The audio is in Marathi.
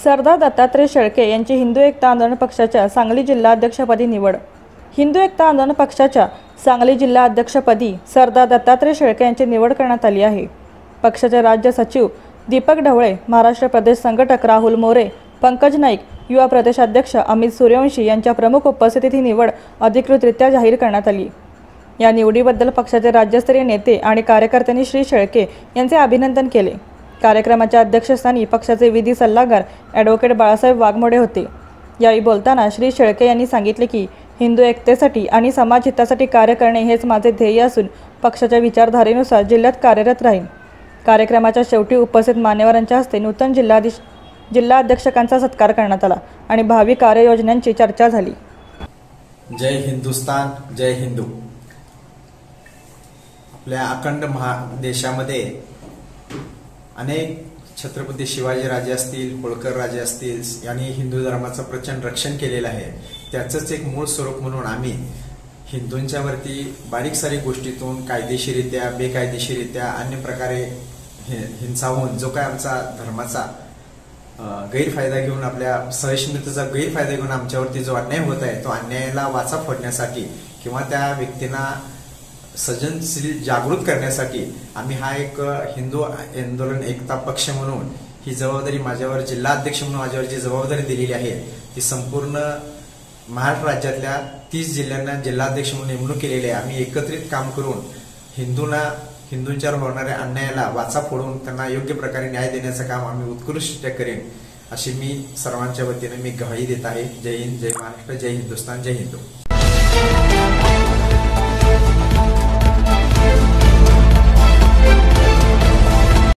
सरदार दत्तात्रय शेळके यांची हिंदू एकता आंदोलन पक्षाच्या सांगली जिल्हाध्यक्षपदी निवड। हिंदू एकता आंदोलन पक्षाच्या सांगली जिल्हा अध्यक्षपदी सरदार दत्तात्रय शेळके यांची निवड करण्यात आली आहे। पक्षाचे राज्य सचिव दीपक ढवळे, महाराष्ट्र प्रदेश संघटक राहुल मोरे, पंकज नाईक, युवा प्रदेशाध्यक्ष अमित सूर्यवंशी यांच्या प्रमुख उपस्थितीत ही निवड अधिकृतरित्या जाहीर करण्यात आली। या निवडीबद्दल पक्षाचे राज्यस्तरीय नेते आणि कार्यकर्त्यांनी श्री शेळके यांचे अभिनंदन केले। कार्यक्रमाच्या अध्यक्षस्थानी पक्षाचे विधी सल्लागार ॲडव्होकेट बाळासाहेब वाघमोडे होते। यावेळी बोलताना श्री शेळके यांनी सांगितले की हिंदू एकतेसाठी आणि समाज हितासाठी कार्य करणे हेच माझे ध्येय असून पक्षाच्या विचारधारेनुसार जिल्ह्यात कार्यरत राहीन। कार्यक्रमाच्या शेवटी उपस्थित मान्यवरांच्या हस्ते नूतन जिल्हा अध्यक्षकांचा सत्कार करण्यात आला आणि भावी कार्ययोजनांची चर्चा झाली। जय हिंदुस्तान, जय हिंदू। आपल्या अखंड देशामध्ये अनेक छत्रपती शिवाजी राजे असतील, होळकर राजे असतील यांनी हिंदू धर्माचं प्रचंड रक्षण केलेलं आहे। त्याचंच एक मूळ स्वरूप म्हणून आम्ही हिंदूंच्या वरती बारीक सारीक गोष्टीतून कायदेशीरित्या बेकायदेशीरित्या अन्य प्रकारे हिंसा होऊन जो काय आमचा धर्माचा गैरफायदा घेऊन आपल्या सहिष्णुतेचा गैरफायदा घेऊन आमच्यावरती जो अन्याय होत आहे तो अन्यायाला वाचा फोडण्यासाठी किंवा त्या व्यक्तींना सृजनशील जागृत करण्यासाठी आम्ही हा एक हिंदू आंदोलन एकता पक्ष म्हणून ही जबाबदारी माझ्यावर जिल्हा अध्यक्ष म्हणून माझ्यावर जी जबाबदारी दिलेली आहे ती संपूर्ण महाराष्ट्र राज्यातल्या 30 जिल्ह्यांना जिल्हाध्यक्ष म्हणून नेमणूक केलेली आहे। आम्ही एकत्रित काम करून हिंदूंच्यावर होणाऱ्या अन्यायाला वाचा फोडून त्यांना योग्य प्रकारे न्याय देण्याचं काम आम्ही उत्कृष्ट करेन अशी मी सर्वांच्या वतीने मी ग्वाही देत आहे। जय हिंद, जय महाराष्ट्र, जय हिंदुस्तान, जय हिंदू।